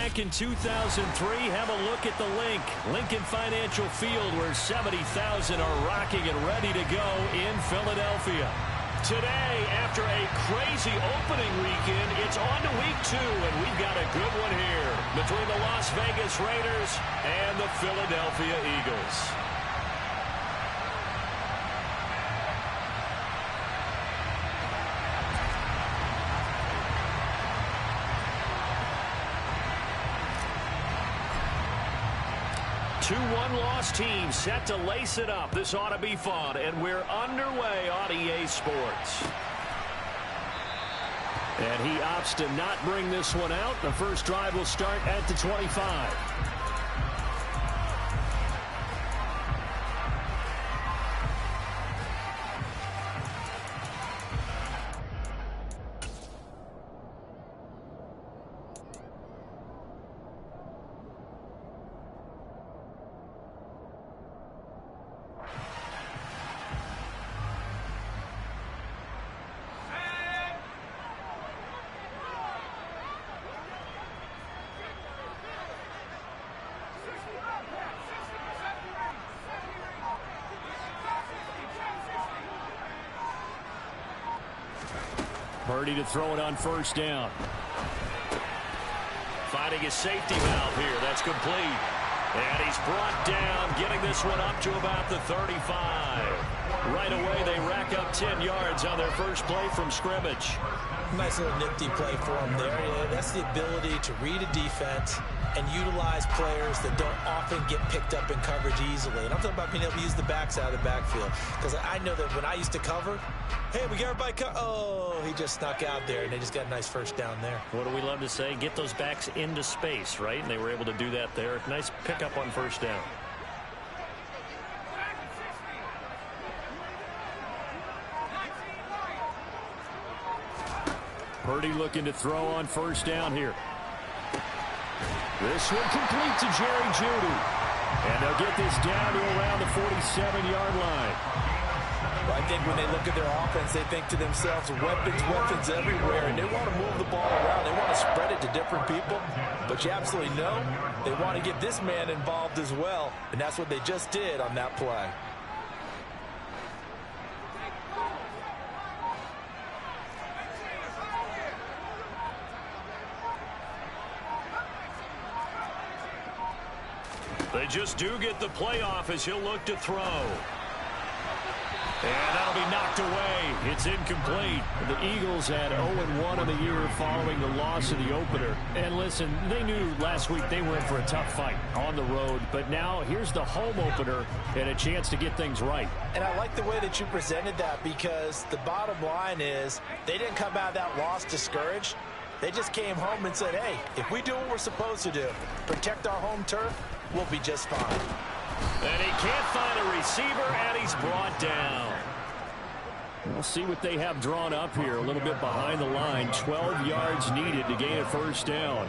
back in 2003, have a look at the Lincoln Financial Field, where 70,000 are rocking and ready to go in Philadelphia. Today, after a crazy opening weekend, it's on to week 2, and we've got a good one here between the Las Vegas Raiders and the Philadelphia Eagles. Two one-loss teams set to lace it up. This ought to be fun, and we're underway on EA Sports. And he opts to not bring this one out. The first drive will start at the 25. Purdy to throw it on first down. Finding his safety valve here. That's complete. And he's brought down, getting this one up to about the 35. Right away, they rack up 10 yards on their first play from scrimmage. Nice little nifty play for him there. Yeah, that's the ability to read a defense and utilize players that don't often get picked up in coverage easily. And I'm talking about being able to use the backs out of the backfield. Because I know that when I used to cover, hey, we got everybody oh, he just snuck out there, and they just got a nice first down there. What do we love to say? Get those backs into space, right? And they were able to do that there. Nice pickup on first down. Purdy looking to throw on first down here. This one complete to Jerry Jeudy. And they'll get this down to around the 47-yard line. Well, I think when they look at their offense, they think to themselves, weapons everywhere, and they want to move the ball around. They want to spread it to different people. But you absolutely know they want to get this man involved as well, and that's what they just did on that play. They just do get the playoff as he'll look to throw. And that'll be knocked away. It's incomplete. The Eagles had 0-1 on the year following the loss of the opener. And listen, they knew last week they were in for a tough fight on the road. But now here's the home opener and a chance to get things right. And I like the way that you presented that, because the bottom line is they didn't come out of that loss discouraged. They just came home and said, hey, if we do what we're supposed to do, protect our home turf, we'll be just fine. And he can't find a receiver, and he's brought down. We'll see what they have drawn up here. A little bit behind the line. 12 yards needed to gain a first down.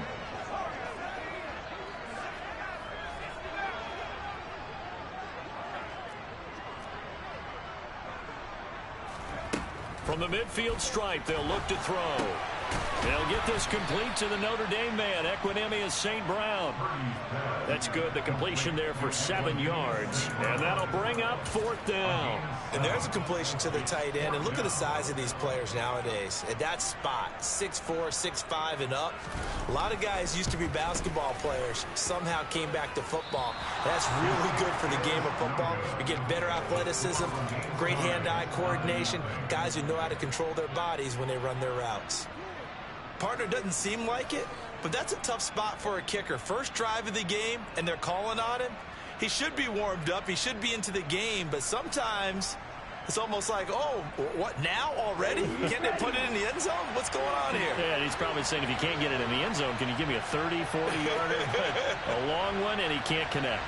From the midfield stripe, they'll look to throw. They'll get this complete to the Notre Dame man, Equanimeous St. Brown. That's good. The completion there for 7 yards. And that'll bring up fourth down. And there's a completion to the tight end. And look at the size of these players nowadays. At that spot, 6'4", 6'5", and up. A lot of guys used to be basketball players. Somehow came back to football. That's really good for the game of football. You get better athleticism, great hand-eye coordination, guys who know how to control their bodies when they run their routes. Partner doesn't seem like it, but that's a tough spot for a kicker. First drive of the game, and they're calling on him. He should be warmed up. He should be into the game, but sometimes it's almost like, oh, what, now already? Can't they put it in the end zone? What's going on here? Yeah, and he's probably saying, if you can't get it in the end zone, can you give me a 30, 40-yarder? A long one, and he can't connect.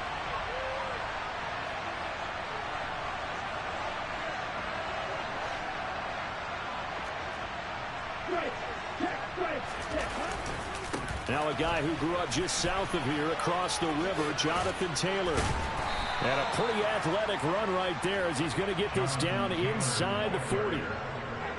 Now a guy who grew up just south of here across the river, Jonathan Taylor. And a pretty athletic run right there as he's going to get this down inside the 40.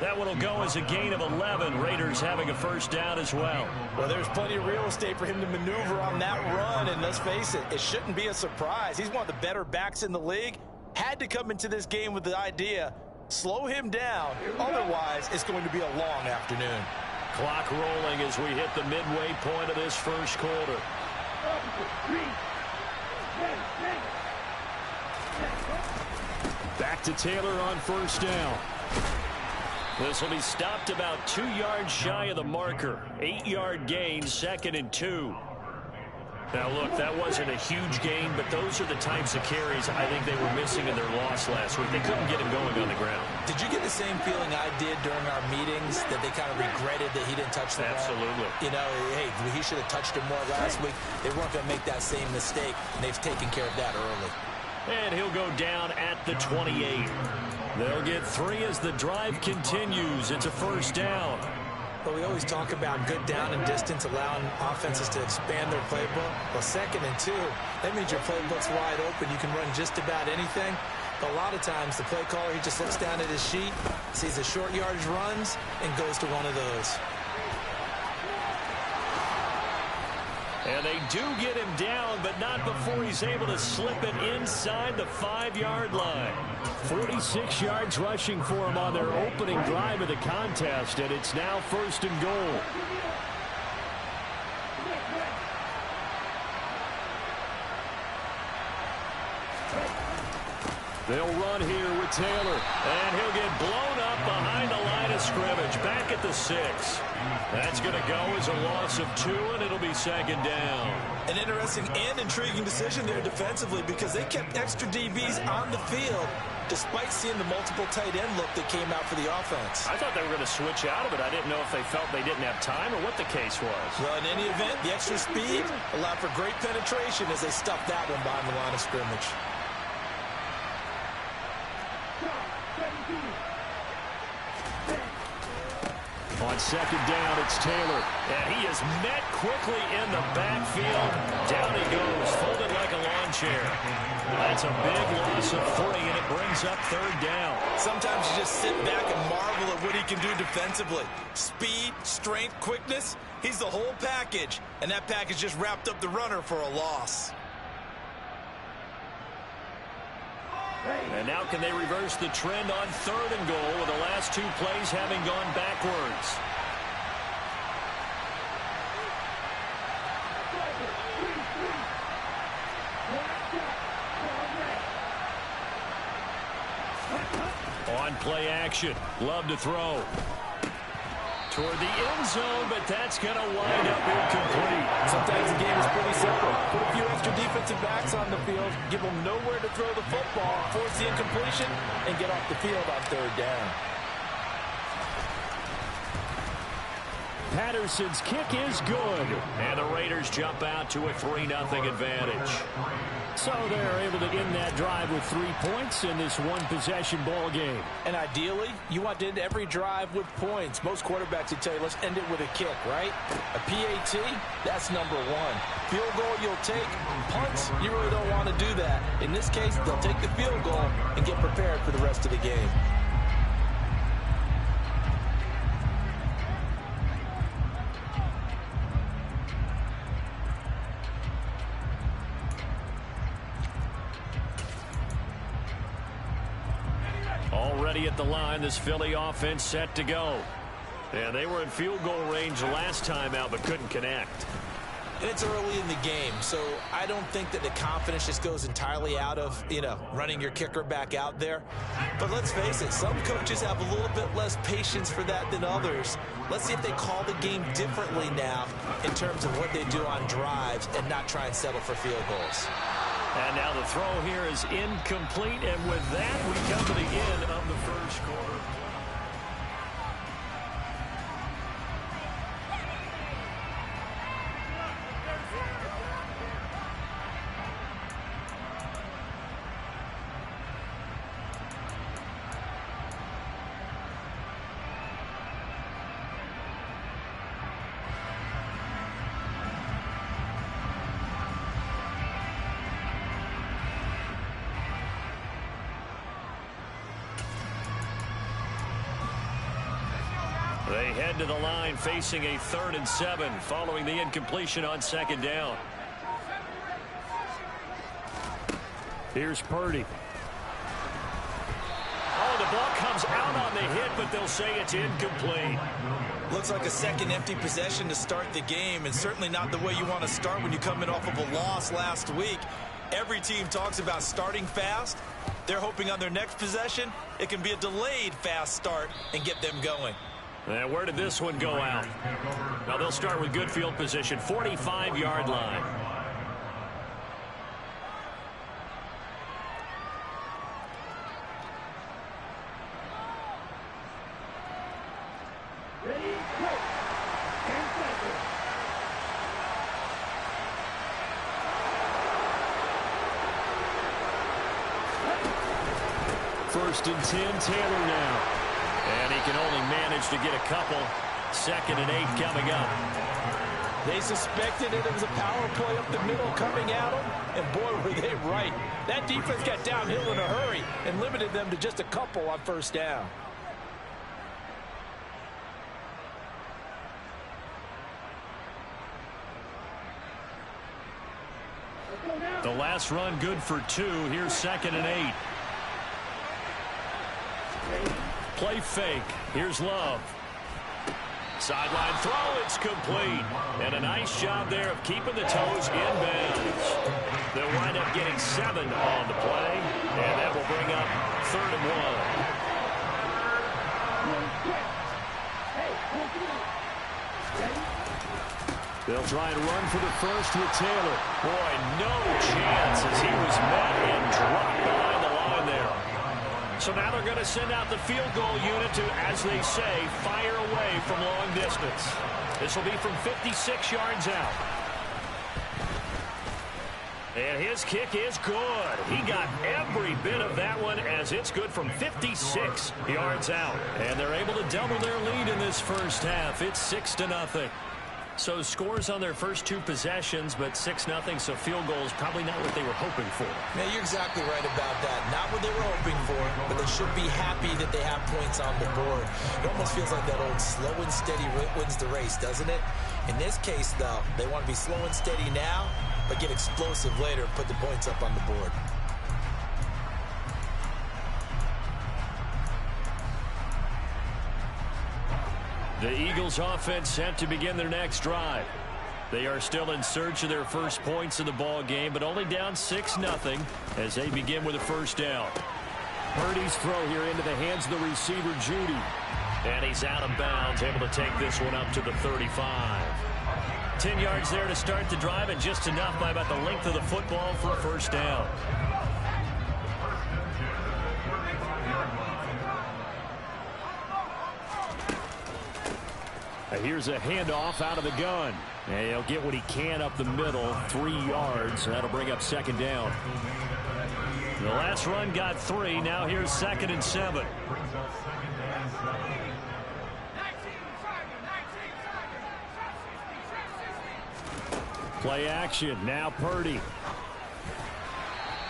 That one will go as a gain of 11. Raiders having a first down as well. Well, there's plenty of real estate for him to maneuver on that run, and let's face it, it shouldn't be a surprise. He's one of the better backs in the league. Had to come into this game with the idea, slow him down, otherwise it's going to be a long afternoon. Clock rolling as we hit the midway point of this first quarter. Back to Taylor on first down. This will be stopped about 2 yards shy of the marker. 8-yard gain, 2nd and 2. Now, look, that wasn't a huge gain, but those are the types of carries I think they were missing in their loss last week. They couldn't get him going on the ground. Did you get the same feeling I did during our meetings, that they kind of regretted that he didn't touch the ball? Absolutely. You know, hey, he should have touched him more last week. They weren't going to make that same mistake, and they've taken care of that early. And he'll go down at the 28. They'll get 3 as the drive continues. It's a first down. But we always talk about good down and distance, allowing offenses to expand their playbook. Well, 2nd and 2, that means your playbook's wide open. You can run just about anything. But a lot of times, the play caller, he just looks down at his sheet, sees the short yardage runs, and goes to one of those. And they do get him down, but not before he's able to slip it inside the 5-yard line. 46 yards rushing for him on their opening drive of the contest, and it's now 1st and goal. They'll run here with Taylor, and he'll get blown up behind the line of scrimmage, back at the 6. That's going to go as a loss of 2, and it'll be 2nd down. An interesting and intriguing decision there defensively, because they kept extra DBs on the field despite seeing the multiple tight end look that came out for the offense. I thought they were going to switch out of it. I didn't know if they felt they didn't have time or what the case was. Well, in any event, the extra speed allowed for great penetration as they stuffed that one behind the line of scrimmage. On 2nd down, it's Taylor. And he is met quickly in the backfield. Down he goes, folded like a lawn chair. That's a big loss of 3, and it brings up 3rd down. Sometimes you just sit back and marvel at what he can do defensively. Speed, strength, quickness, he's the whole package. And that package just wrapped up the runner for a loss. And now can they reverse the trend on 3rd and goal with the last 2 plays having gone backwards? On play action, Love to throw. Toward the end zone, but that's going to wind up incomplete. Sometimes the game is pretty simple. Put a few extra defensive backs on the field, give them nowhere to throw the football, force the incompletion, and get off the field on 3rd down. Patterson's kick is good. And the Raiders jump out to a 3-0 advantage. So they're able to end that drive with 3 points in this one-possession ball game. And ideally, you want to end every drive with points. Most quarterbacks would tell you, let's end it with a kick, right? A PAT, that's number 1. Field goal you'll take. Punts, you really don't want to do that. In this case, they'll take the field goal and get prepared for the rest of the game. Already at the line, this Philly offense set to go. And they were in field goal range last time out, but couldn't connect. And it's early in the game, so I don't think that the confidence just goes entirely out of, running your kicker back out there. But let's face it, some coaches have a little bit less patience for that than others. Let's see if they call the game differently now in terms of what they do on drives and not try and settle for field goals. And now the throw here is incomplete, and with that, we come to the end of the first quarter. They head to the line facing a 3rd and 7 following the incompletion on 2nd down. Here's Purdy. Oh, the ball comes out on the hit, but they'll say it's incomplete. Looks like a second empty possession to start the game, and certainly not the way you want to start when you come in off of a loss last week. Every team talks about starting fast. They're hoping on their next possession it can be a delayed fast start and get them going. And where did this one go out? Now they'll start with good field position, 45-yard line. First and 10, Taylor now. And he can only manage to get a couple. 2nd and 8 coming up. They suspected it was a power play up the middle coming at them, and boy, were they right. That defense got downhill in a hurry and limited them to just a couple on 1st down. The last run good for 2. Here's 2nd and 8. Play fake. Here's Love. Sideline throw. It's complete. And a nice job there of keeping the toes in bounds. They'll wind up getting 7 on the play. And that will bring up 3rd and 1. They'll try and run for the first with Taylor. Boy, no chance as he was met and dropped behind the line there. So now they're going to send out the field goal unit to, as they say, fire away from long distance. This will be from 56 yards out. And his kick is good. He got every bit of that one as it's good from 56 yards out. And they're able to double their lead in this first half. It's 6-0. So scores on their first 2 possessions, but 6-0, so field goals probably not what they were hoping for. Yeah, you're exactly right about that. Not what they were hoping for, but they should be happy that they have points on the board. It almost feels like that old slow and steady wins the race, doesn't it? In this case, though, they want to be slow and steady now, but get explosive later and put the points up on the board. The Eagles offense set to begin their next drive. They are still in search of their first points in the ball game, but only down 6-0 as they begin with a 1st down. Purdy's throw here into the hands of the receiver, Judy. And he's out of bounds, able to take this one up to the 35. 10 yards there to start the drive, and just enough by about the length of the football for a 1st down. Here's a handoff out of the gun. And he'll get what he can up the middle, 3 yards. That'll bring up 2nd down. The last run got 3. Now here's 2nd and 7. Play action. Now Purdy.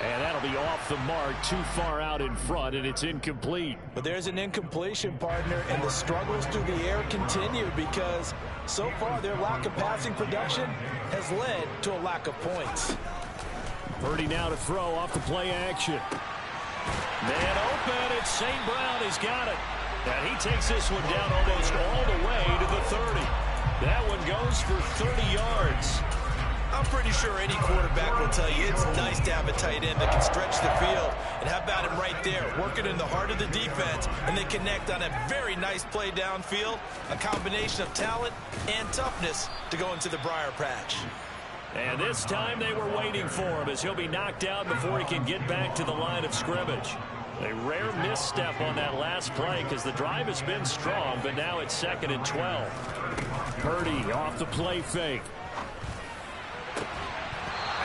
And that'll be off the mark, too far out in front, and it's incomplete. But there's an incompletion, partner, and the struggles through the air continue because so far their lack of passing production has led to a lack of points. Purdy now to throw off the play action. Man open, it's St. Brown. He's got it. And he takes this one down almost all the way to the 30. That one goes for 30 yards. I'm pretty sure any quarterback will tell you it's nice to have a tight end that can stretch the field. And how about him right there, working in the heart of the defense, and they connect on a very nice play downfield, a combination of talent and toughness to go into the briar patch. And this time they were waiting for him as he'll be knocked out before he can get back to the line of scrimmage. A rare misstep on that last play because the drive has been strong, but now it's 2nd and 12. Purdy off the play fake.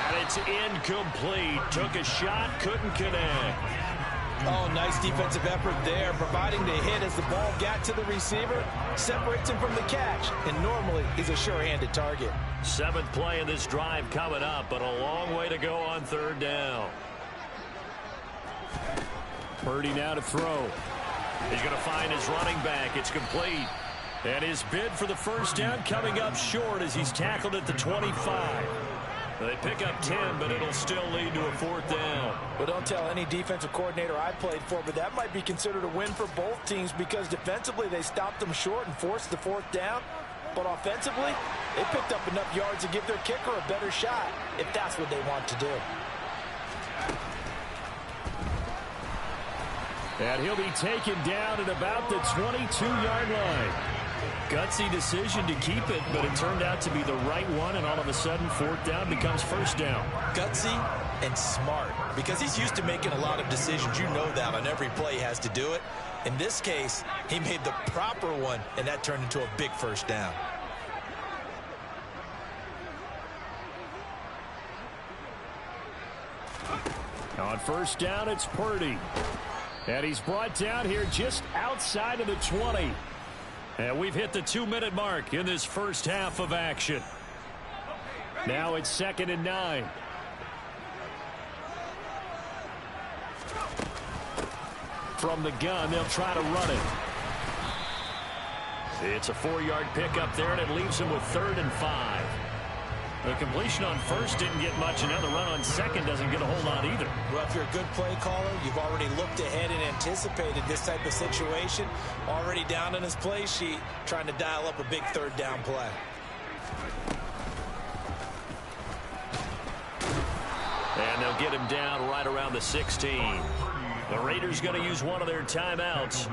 And it's incomplete. Took a shot, couldn't connect. Oh, nice defensive effort there, providing the hit as the ball got to the receiver, separates him from the catch, and normally he's a sure-handed target. 7th play of this drive coming up, but a long way to go on 3rd down. Purdy now to throw. He's going to find his running back. It's complete. And his bid for the first down coming up short as he's tackled at the 25. They pick up 10, but it'll still lead to a fourth down. Well, don't tell any defensive coordinator I played for, but that might be considered a win for both teams because defensively they stopped them short and forced the fourth down. But offensively, they picked up enough yards to give their kicker a better shot if that's what they want to do. And he'll be taken down at about the 22-yard line. Gutsy decision to keep it, but it turned out to be the right one, and all of a sudden, fourth down becomes first down. Gutsy and smart, because he's used to making a lot of decisions. You know that on every play he has to do it. In this case, he made the proper one, and that turned into a big first down. On first down, it's Purdy. And he's brought down here just outside of the 20. And we've hit the 2-minute mark in this first half of action. Now it's 2nd and 9. From the gun, they'll try to run it. It's a 4-yard pickup there, and it leaves him with 3rd and 5. The completion on first didn't get much, and now the run on second doesn't get a whole lot either. Well, if you're a good play caller, you've already looked ahead and anticipated this type of situation. Already down on his play sheet, trying to dial up a big third down play. And they'll get him down right around the 16. The Raiders going to use one of their timeouts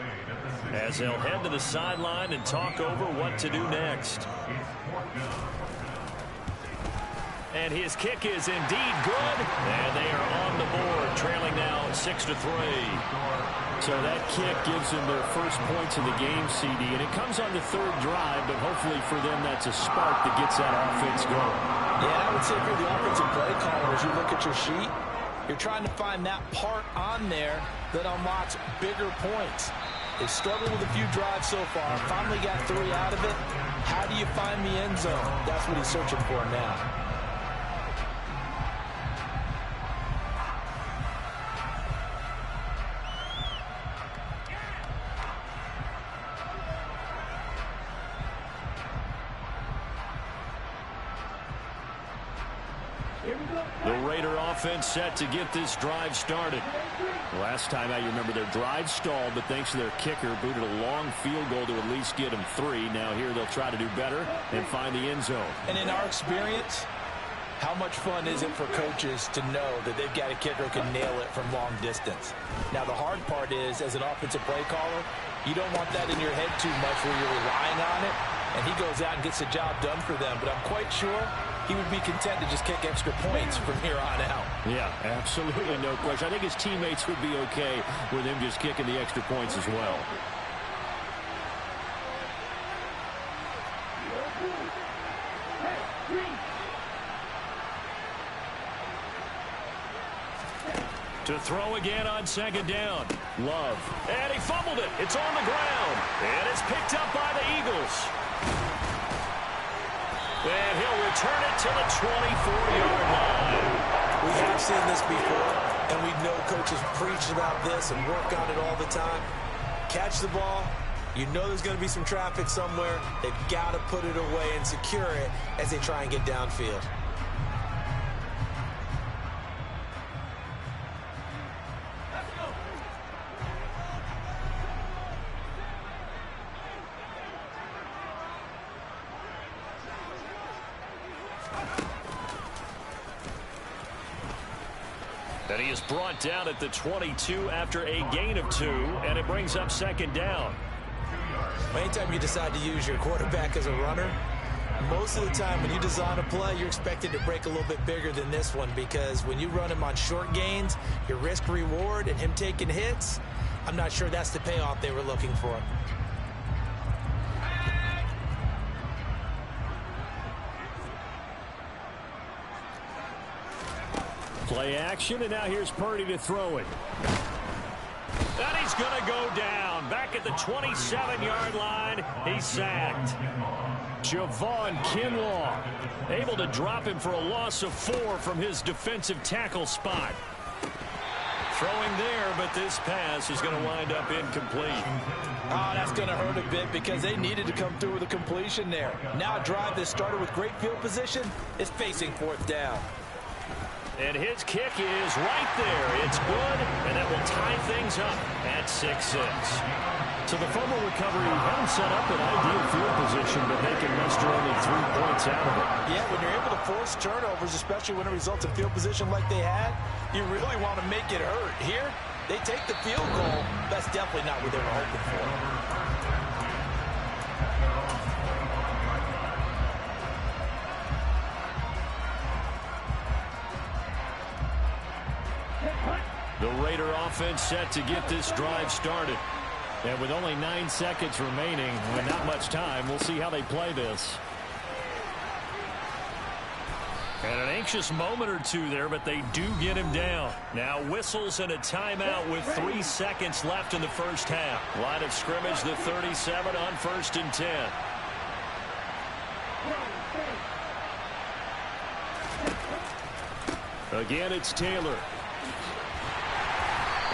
as they'll head to the sideline and talk over what to do next. And his kick is indeed good. And they are on the board, trailing now 6-3. So that kick gives them their first points of the game, CD. And it comes on the 3rd drive, but hopefully for them that's a spark that gets that offense going. Yeah, I would say if you're the offensive play caller, as you look at your sheet, you're trying to find that part on there that unlocks bigger points. They've struggled with a few drives so far. Finally got 3 out of it. How do you find the end zone? That's what he's searching for now. The Raider offense set to get this drive started. Last time out, you remember their drive stalled, but thanks to their kicker, booted a long field goal to at least get them 3. Now here they'll try to do better and find the end zone. And in our experience, how much fun is it for coaches to know that they've got a kicker who can nail it from long distance? Now, the hard part is, as an offensive play caller, you don't want that in your head too much where you're relying on it, and he goes out and gets the job done for them. But I'm quite sure he would be content to just kick extra points from here on out. Yeah, absolutely no question. I think his teammates would be okay with him just kicking the extra points as well. To throw again on 2nd down. Love. And he fumbled it. It's on the ground. And it's picked up by the Eagles. And he'll return it to the 24-yard line. We have seen this before, and we know coaches preach about this and work on it all the time. Catch the ball. You know there's going to be some traffic somewhere. They've got to put it away and secure it as they try and get downfield. And he is brought down at the 22 after a gain of 2, and it brings up 2nd down. Anytime you decide to use your quarterback as a runner, most of the time when you design a play, you're expected to break a little bit bigger than this one, because when you run him on short gains, your risk-reward and him taking hits, I'm not sure that's the payoff they were looking for. Play action, and now here's Purdy to throw it. And he's going to go down. Back at the 27-yard line, he's sacked. Javon Kinlaw able to drop him for a loss of 4 from his defensive tackle spot. Throwing there, but this pass is going to wind up incomplete. Oh, that's going to hurt a bit because they needed to come through with a completion there. Now a drive that started with great field position is facing fourth down. And his kick is right there. It's good, and that will tie things up at 6-6. So the fumble recovery had him set up an ideal field position, but they can muster only 3 points out of it. Yeah, when you're able to force turnovers, especially when it results in field position like they had, you really want to make it hurt. Here, they take the field goal. That's definitely not what they were hoping for. The Raider offense set to get this drive started. And with only 9 seconds remaining, with not much time, we'll see how they play this. And an anxious moment or two there, but they do get him down. Now whistles and a timeout with 3 seconds left in the first half. Line of scrimmage, the 37 on 1st and 10. Again, it's Taylor.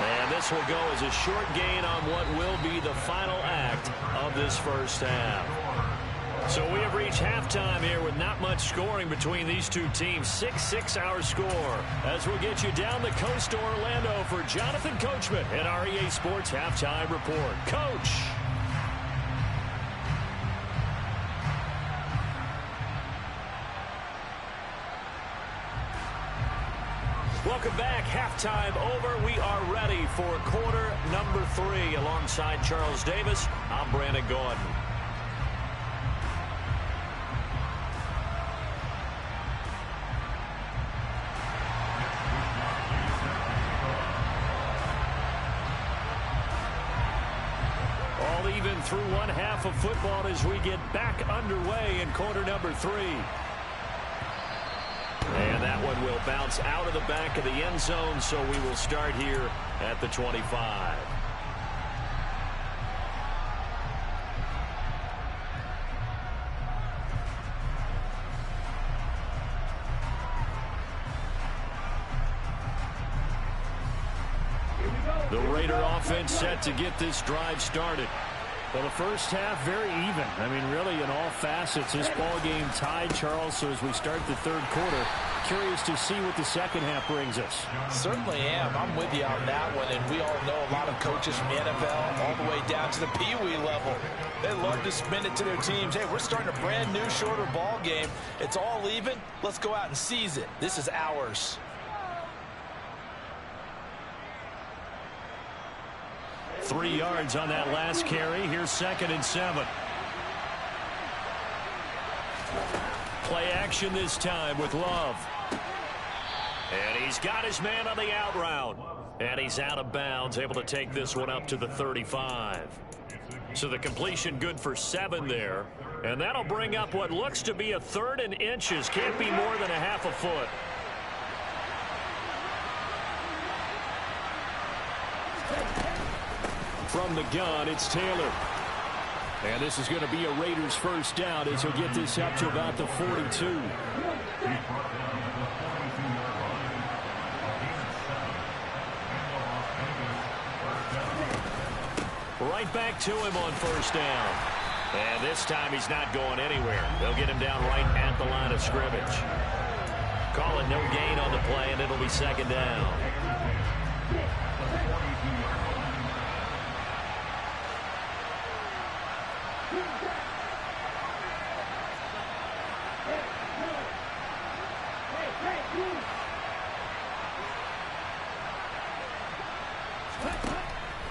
And this will go as a short gain on what will be the final act of this first half. So we have reached halftime here with not much scoring between these two teams. 6-6 our score. As we'll get you down the coast to Orlando for Jonathan Coachman at our EA Sports Halftime Report. Coach. Welcome back. Halftime over. We are ready for quarter number 3. Alongside Charles Davis, I'm Brandon Gordon. All even through one half of football as we get back underway in quarter number 3. And that one will bounce out of the back of the end zone, so we will start here at the 25. The Raider offense set to get this drive started. Well, the first half, very even. I mean, really, in all facets, this ball game tied, Charles. So as we start the third quarter, curious to see what the second half brings us. Certainly am. I'm with you on that one. And we all know a lot of coaches from the NFL all the way down to the Pee-wee level. They love to spin it to their teams. Hey, we're starting a brand new, shorter ball game. It's all even. Let's go out and seize it. This is ours. Three yards on that last carry. Here's 2nd and 7. Play action this time with Love. And he's got his man on the out route. And he's out of bounds, able to take this one up to the 35. So the completion good for 7 there. And that'll bring up what looks to be a 3rd and inches. Can't be more than a half a foot. From the gun, it's Taylor. And this is going to be a Raiders first down as he'll get this up to about the 42. Right back to him on first down. And this time he's not going anywhere. They'll get him down right at the line of scrimmage. Call it no gain on the play, and it'll be 2nd down.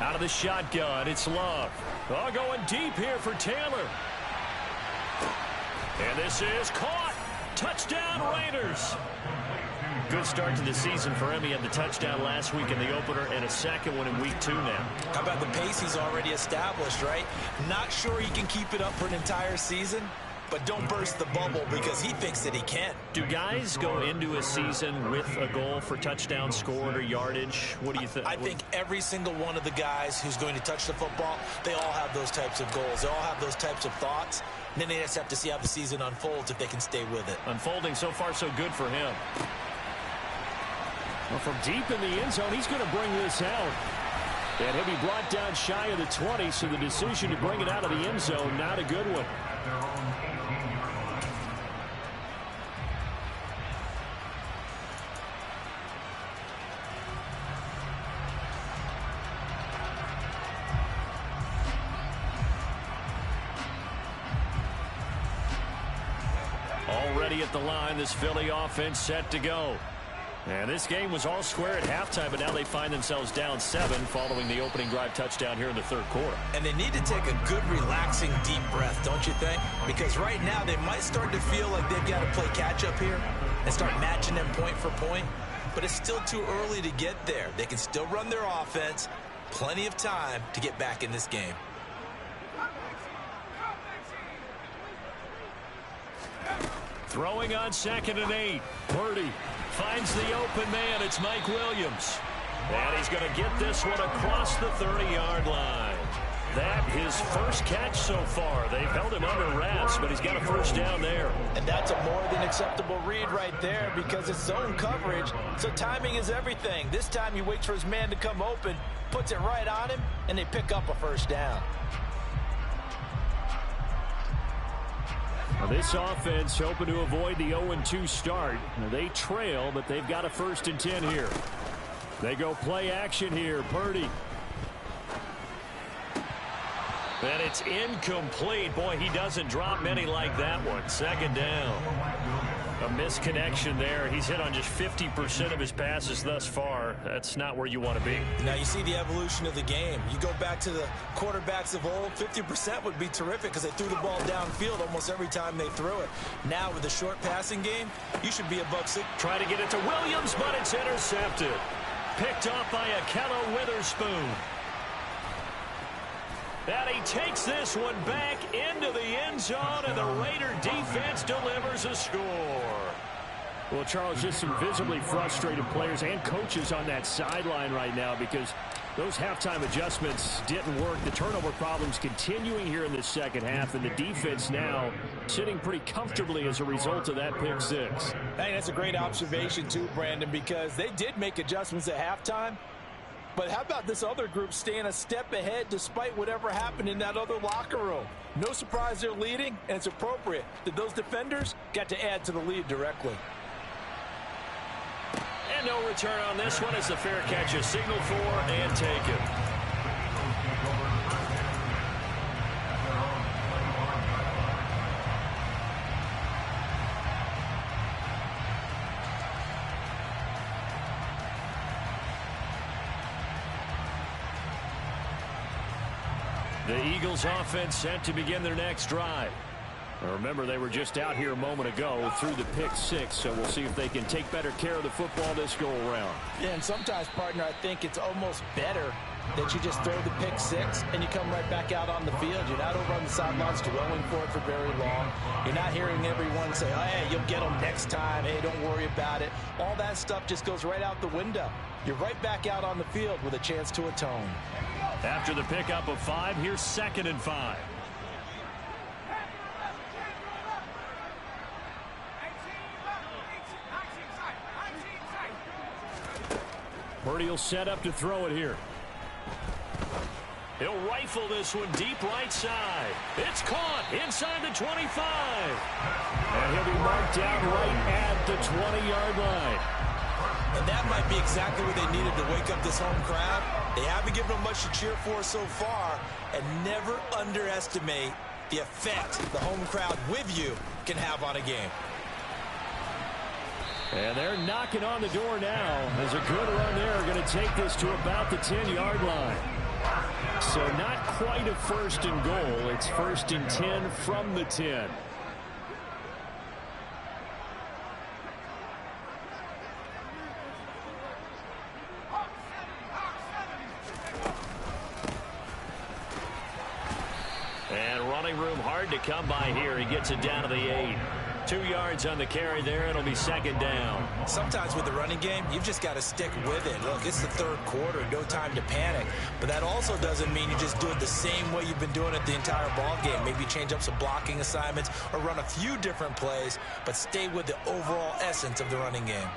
Out of the shotgun, it's Love. Oh, going deep here for Taylor. And this is caught. Touchdown, Raiders. Good start to the season for him. He had the touchdown last week in the opener and a second one in week 2 now. How about the pace he's already established, right? Not sure he can keep it up for an entire season, but don't burst the bubble because he thinks that he can. Do guys go into a season with a goal for touchdown scored or yardage? What do you think? I think every single one of the guys who's going to touch the football, they all have those types of goals. They all have those types of thoughts. And then they just have to see how the season unfolds if they can stay with it. Unfolding so far so good for him. Well, from deep in the end zone, he's going to bring this out. And he'll be brought down shy of the 20, so the decision to bring it out of the end zone, not a good one. Already at the line, this Philly offense set to go. And this game was all square at halftime, but now they find themselves down 7 following the opening drive touchdown here in the third quarter. And they need to take a good, relaxing, deep breath, don't you think? Because right now they might start to feel like they've got to play catch-up here and start matching them point for point. But it's still too early to get there. They can still run their offense. Plenty of time to get back in this game. Throwing on 2nd and 8. Purdy finds the open man. It's Mike Williams. And he's going to get this one across the 30-yard line. That his first catch so far. They've held him under wraps, but he's got a first down there. And that's a more than acceptable read right there because it's zone coverage, so timing is everything. This time he waits for his man to come open, puts it right on him, and they pick up a first down. Now this offense hoping to avoid the 0-2 start. Now they trail, but they've got a 1st and 10 here. They go play action here. Purdy. And it's incomplete. Boy, he doesn't drop many like that one. 2nd down. A misconnection there. He's hit on just 50% of his passes thus far. That's not where you want to be. Now you see the evolution of the game. You go back to the quarterbacks of old, 50% would be terrific because they threw the ball downfield almost every time they threw it. Now with the short passing game, you should be above 6. Try to get it to Williams, but it's intercepted. Picked off by Akello Witherspoon. And he takes this one back into the end zone, and the Raider defense delivers a score. Well, Charles, just some visibly frustrated players and coaches on that sideline right now because those halftime adjustments didn't work. The turnover problems continuing here in the second half, and the defense now sitting pretty comfortably as a result of that pick 6. I think that's a great observation too, Brandon, because they did make adjustments at halftime. But how about this other group staying a step ahead despite whatever happened in that other locker room? No surprise they're leading, and it's appropriate that those defenders got to add to the lead directly. And no return on this one. It's a fair catch, a signal for and taken. The Eagles offense set to begin their next drive. Now remember, they were just out here a moment ago through the pick 6, so we'll see if they can take better care of the football this go around. Yeah, and sometimes, partner, I think it's almost better that you just throw the pick 6 and you come right back out on the field. You're not over on the sidelines dwelling for it for very long. You're not hearing everyone say, oh, hey, you'll get them next time. Hey, don't worry about it. All that stuff just goes right out the window. You're right back out on the field with a chance to atone. After the pickup of 5, here's 2nd and 5. Purdy will set up to throw it here. He'll rifle this one deep right side. It's caught inside the 25. And he'll be marked down right at the 20-yard line. And that might be exactly what they needed to wake up this home crowd. They haven't given them much to cheer for so far, and never underestimate the effect the home crowd with you can have on a game. And they're knocking on the door now. There's a good run there. Going to take this to about the 10-yard line. So not quite a 1st and goal. It's 1st and 10 from the 10. And running room hard to come by here. He gets it down to the 8. 2 yards on the carry there. It'll be 2nd down. Sometimes with the running game, you've just got to stick with it. Look, it's the third quarter. No time to panic. But that also doesn't mean you just do it the same way you've been doing it the entire ball game. Maybe change up some blocking assignments or run a few different plays, but stay with the overall essence of the running game.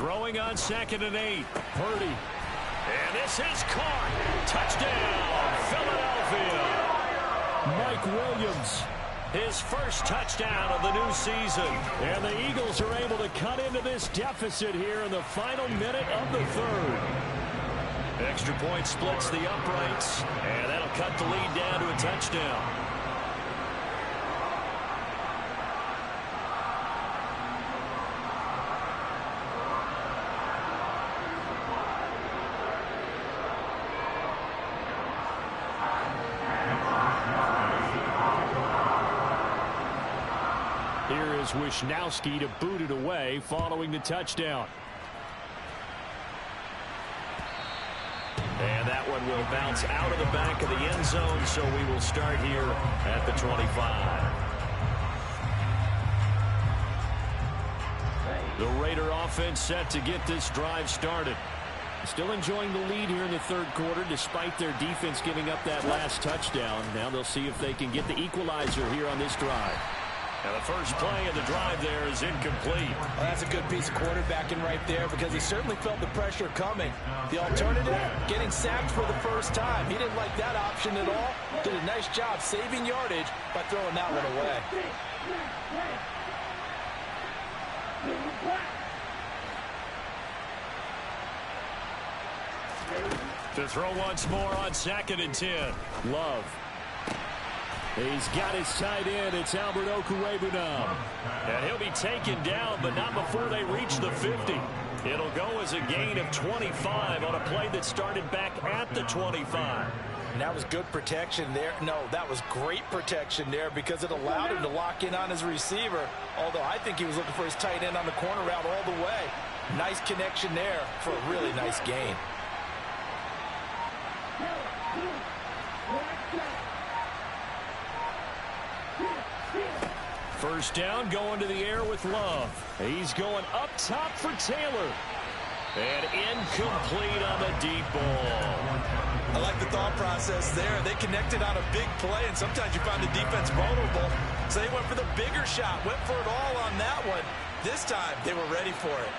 Throwing on 2nd and 8. Purdy. And this is caught. Touchdown, Philadelphia. Mike Williams, his first touchdown of the new season. And the Eagles are able to cut into this deficit here in the final minute of the third. Extra point splits the uprights, and that'll cut the lead down to a touchdown. Here is Wisnowski to boot it away following the touchdown. And that one will bounce out of the back of the end zone, so we will start here at the 25. The Raider offense set to get this drive started. Still enjoying the lead here in the third quarter despite their defense giving up that last touchdown. Now they'll see if they can get the equalizer here on this drive. Now the first play of the drive there is incomplete. Well, that's a good piece of quarterbacking right there because he certainly felt the pressure coming. The alternative, getting sacked for the first time. He didn't like that option at all. Did a nice job saving yardage by throwing that one away. To throw once more on 2nd and 10. Love. He's got his tight end. It's Albert Okwuegbunam. And he'll be taken down, but not before they reach the 50. It'll go as a gain of 25 on a play that started back at the 25. And that was good protection there. No, that was great protection there because it allowed him to lock in on his receiver. Although I think he was looking for his tight end on the corner route all the way. Nice connection there for a really nice gain. First down, going to the air with Love. He's going up top for Taylor. And incomplete on the deep ball. I like the thought process there. They connected on a big play, and sometimes you find the defense vulnerable. So they went for the bigger shot, went for it all on that one. This time, they were ready for it.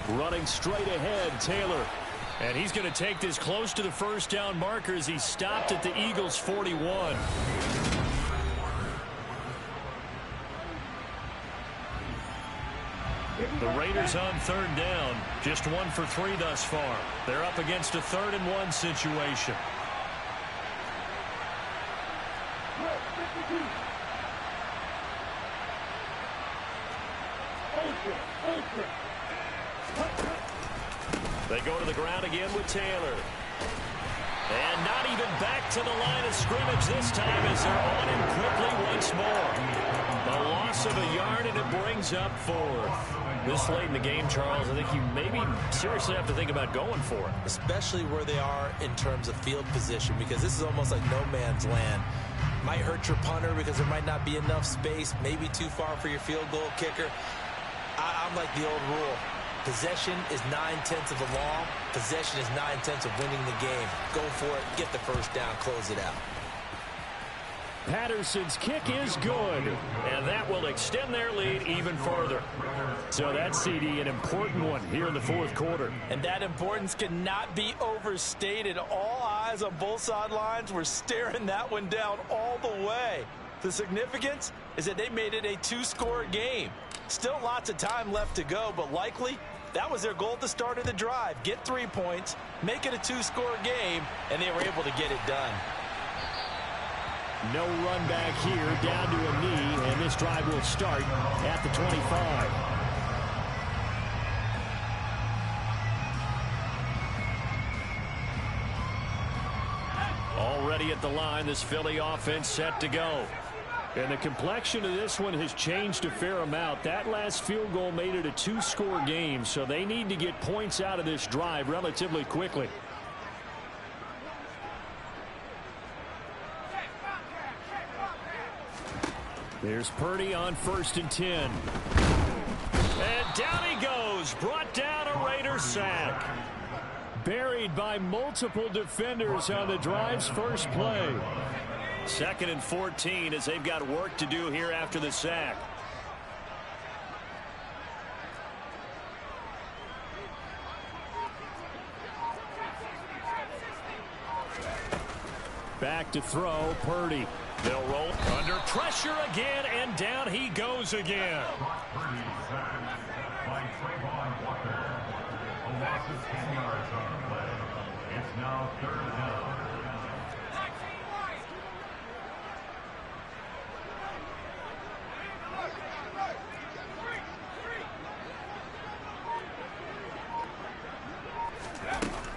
Running straight ahead, Taylor. And he's going to take this close to the first down marker as he stopped at the Eagles' 41. The Raiders on third down. Just 1 for 3 thus far. They're up against a 3rd and 1 situation. They go to the ground again with Taylor. And not even back to the line of scrimmage this time as they're on him quickly once more. A loss of a yard, and it brings up 4th. This late in the game, Charles, I think you maybe seriously have to think about going for it. Especially where they are in terms of field position, because this is almost like no man's land. Might hurt your punter because there might not be enough space, maybe too far for your field goal kicker. I'm like the old rule. Possession is 9/10 of the law. Possession is 9/10 of winning the game. Go for it. Get the first down. Close it out. Patterson's kick is good, and that will extend their lead even further. So that CD, an important one here in the fourth quarter. And that importance cannot be overstated. All eyes on both sidelines were staring that one down all the way. The significance is that they made it a 2-score game. Still lots of time left to go, but likely that was their goal at the start of the drive. Get 3 points, make it a 2-score game, and they were able to get it done. No run back here, down to a knee, and this drive will start at the 25. Already at the line, this Philly offense set to go. And the complexion of this one has changed a fair amount. That last field goal made it a 2-score game, so they need to get points out of this drive relatively quickly. There's Purdy on 1st and 10. And down he goes. Brought down a Raiders sack. Buried by multiple defenders on the drive's first play. 2nd and 14 as they've got work to do here after the sack. Back to throw, Purdy. They'll roll under pressure again, and down he goes again. It's now 3rd down.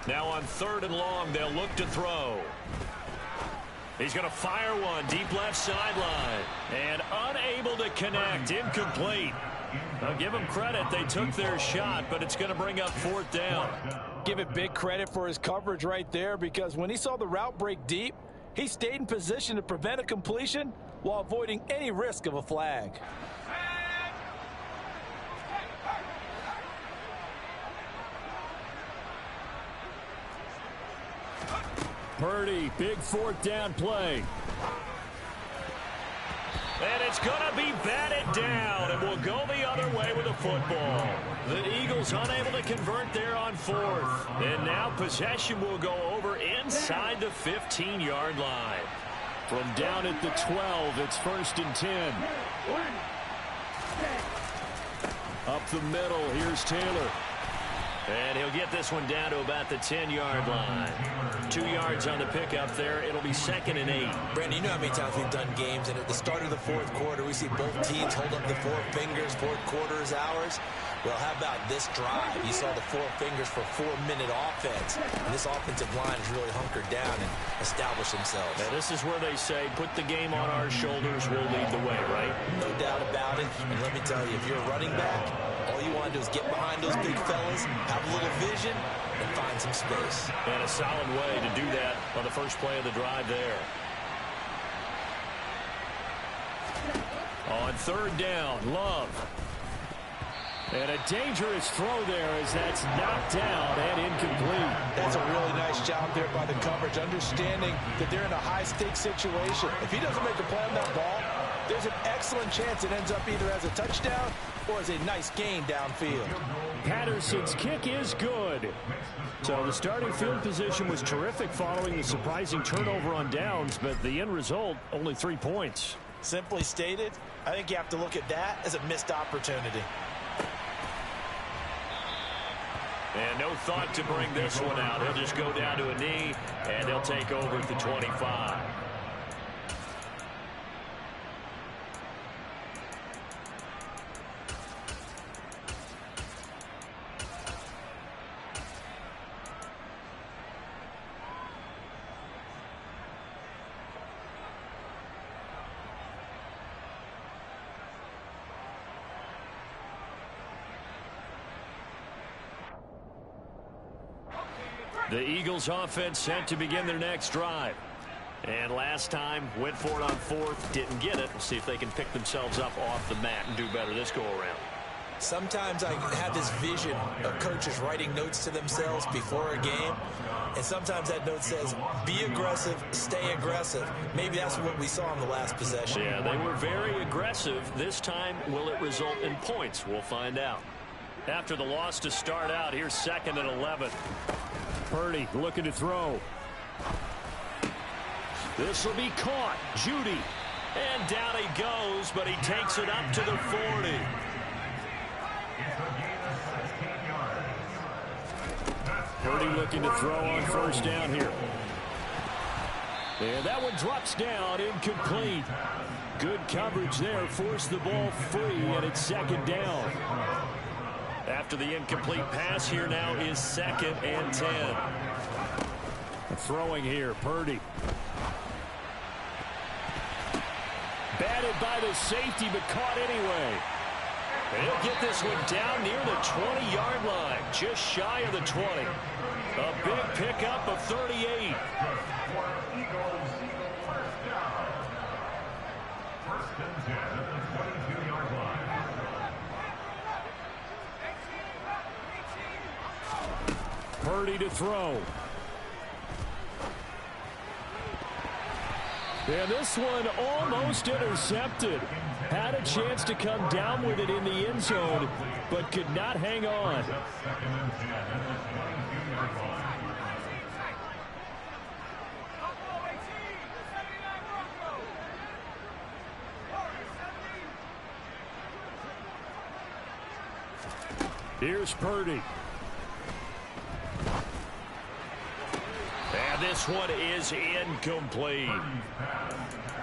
Now on 3rd and long, they'll look to throw. He's going to fire one deep left sideline. And unable to connect. Incomplete. I'll give him credit. They took their shot, but it's going to bring up 4th down. Give it big credit for his coverage right there, because when he saw the route break deep, he stayed in position to prevent a completion while avoiding any risk of a flag. Purdy, big 4th down play. And it's going to be batted down, and will go the other way with the football. The Eagles unable to convert there on 4th. And now possession will go over inside the 15-yard line. From down at the 12, it's 1st and 10. Up the middle, here's Taylor. And he'll get this one down to about the 10-yard line. 2 yards on the pickup there. It'll be 2nd and 8. Brandon, you know how many times we've done games, and at the start of the 4th quarter, we see both teams hold up the 4 fingers, 4th quarter is ours. Well, how about this drive? You saw the 4 fingers for 4-minute offense. And this offensive line has really hunkered down and established themselves. Now, this is where they say, put the game on our shoulders, we'll lead the way, right? No doubt about it. And let me tell you, if you're a running back, all you want to do is get behind those big fellas, have a little vision, and find some space. And a solid way to do that on the first play of the drive there. On 3rd down, Love. And a dangerous throw there as that's knocked down and incomplete. That's a really nice job there by the coverage, understanding that they're in a high-stakes situation. If he doesn't make a play on that ball, there's an excellent chance it ends up either as a touchdown or as a nice gain downfield. Patterson's kick is good. So the starting field position was terrific following the surprising turnover on downs, but the end result, only 3 points. Simply stated, I think you have to look at that as a missed opportunity. And no thought to bring this one out. He'll just go down to a knee, and they'll take over at the 25. The Eagles offense set to begin their next drive. And last time, went for it on 4th, didn't get it. We'll see if they can pick themselves up off the mat and do better this go-around. Sometimes I have this vision of coaches writing notes to themselves before a game. And sometimes that note says, be aggressive, stay aggressive. Maybe that's what we saw in the last possession. Yeah, they were very aggressive. This time, will it result in points? We'll find out. After the loss to start out, here's 2nd and 11. Purdy looking to throw. This will be caught. Judy. And down he goes, but he takes it up to the 40. Purdy looking to throw on 1st down here. And that one drops down, incomplete. Good coverage there, forced the ball free, and it's 2nd down. After the incomplete pass, here now is 2nd and 10. Throwing here, Purdy. Batted by the safety, but caught anyway. He'll get this one down near the 20-yard line, just shy of the 20. A big pickup of 38. Purdy to throw. And this one almost intercepted. Had a chance to come down with it in the end zone, but could not hang on. Here's Purdy. And this one is incomplete.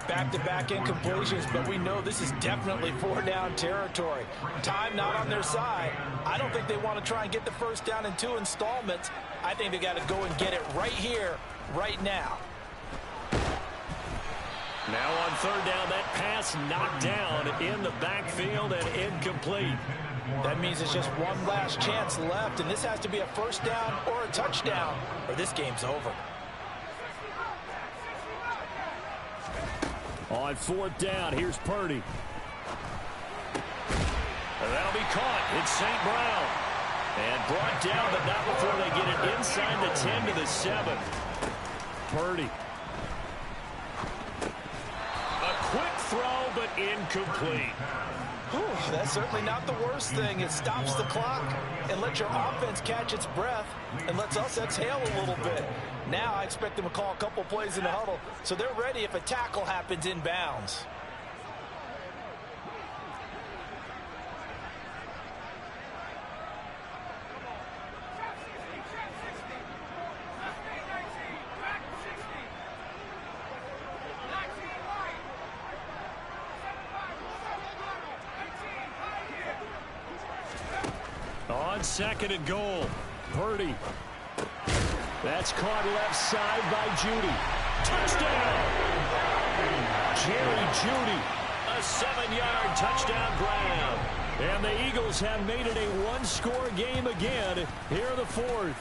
Back-to-back incompletions, but we know this is definitely four-down territory. Time not on their side. I don't think they want to try and get the first down in 2 installments. I think they got to go and get it right here, right now. Now on third down, that pass knocked down in the backfield and incomplete. That means it's just one last chance left, and this has to be a first down or a touchdown, or this game's over. On fourth down, here's Purdy. And that'll be caught. It's St. Brown. And brought down, but not before they get it inside the 10 to the 7. Purdy. A quick throw, but incomplete. Whew, that's certainly not the worst thing. It stops the clock and lets your offense catch its breath and lets us exhale a little bit. Now I expect them to call a couple plays in the huddle, so they're ready if a tackle happens inbounds. On second and goal, Purdy. That's caught left side by Judy. Touchdown! Jerry Judy, a 7-yard touchdown grab. And the Eagles have made it a one-score game again here in the fourth.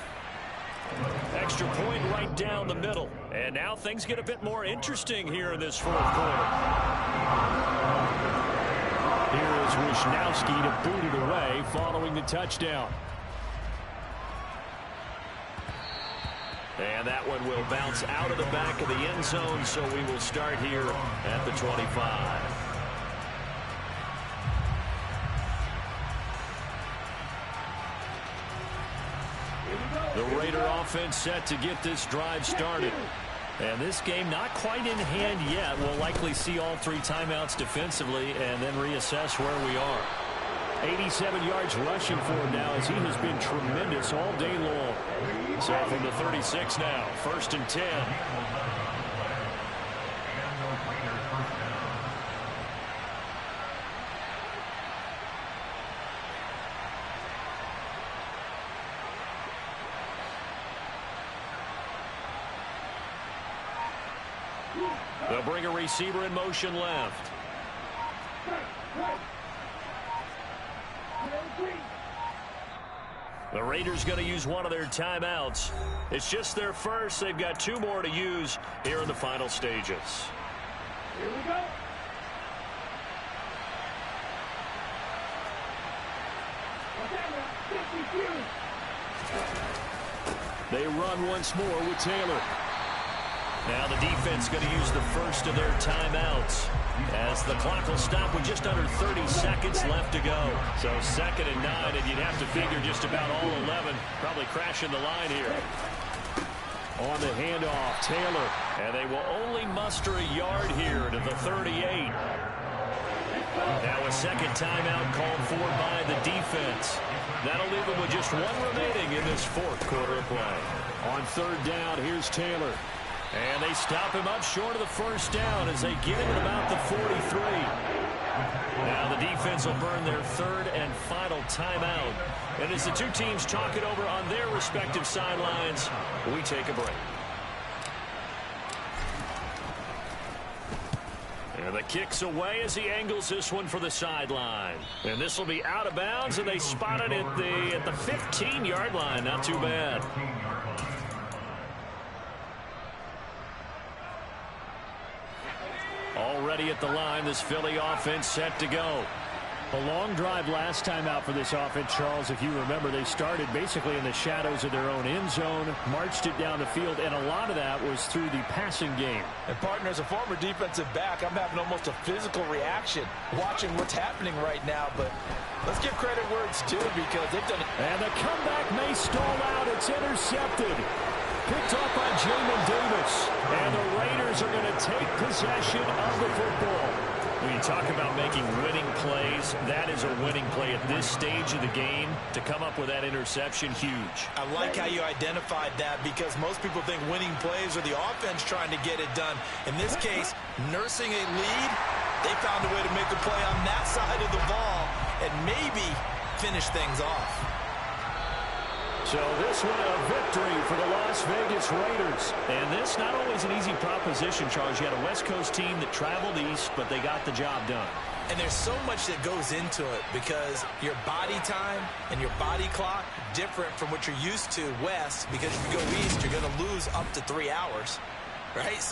Extra point right down the middle. And now things get a bit more interesting here in this fourth quarter. Here is Wisnowski to boot it away following the touchdown. And that one will bounce out of the back of the end zone, so we will start here at the 25. The Raider offense set to get this drive started. And this game not quite in hand yet. We'll likely see all 3 timeouts defensively and then reassess where we are. 87 yards rushing for him now as he has been tremendous all day long. So from the 36 now, 1st and 10. They'll bring a receiver in motion left. The Raiders going to use one of their timeouts. It's just their first. They've got 2 more to use here in the final stages. Here we go. They run once more with Taylor. Now the defense going to use the first of their timeouts as the clock will stop with just under 30 seconds left to go. So 2nd and 9, and you'd have to figure just about all 11 probably crashing the line here. On the handoff, Taylor, and they will only muster a yard here to the 38. Now a second timeout called for by the defense. That'll leave them with just 1 remaining in this 4th quarter of play. On 3rd down, here's Taylor. And they stop him up short of the first down as they get him at about the 43. Now the defense will burn their 3rd and final timeout. And as the 2 teams talk it over on their respective sidelines, we take a break. And the kick's away as he angles this one for the sideline. And this will be out of bounds, and they spot it at the 15-yard line. Not too bad. Already at the line, this Philly offense set to go. A long drive last time out for this offense, Charles. If you remember, they started basically in the shadows of their own end zone, marched it down the field, and a lot of that was through the passing game. And, partner, as a former defensive back, I'm having almost a physical reaction watching what's happening right now. But let's give credit where it's due because they've done it. And the comeback may stall out. It's intercepted. Picked up by Jamin Davis. And the Raiders are going to take possession of the football. When you talk about making winning plays, that is a winning play at this stage of the game. To come up with that interception, huge. I like how you identified that because most people think winning plays are the offense trying to get it done. In this case, nursing a lead, they found a way to make a play on that side of the ball and maybe finish things off. So this one a victory for the Las Vegas Raiders. And this not only is an easy proposition, Charles. You had a West Coast team that traveled east, but they got the job done. And there's so much that goes into it because your body time and your body clock different from what you're used to west, because if you go east, you're going to lose up to 3 hours, right? So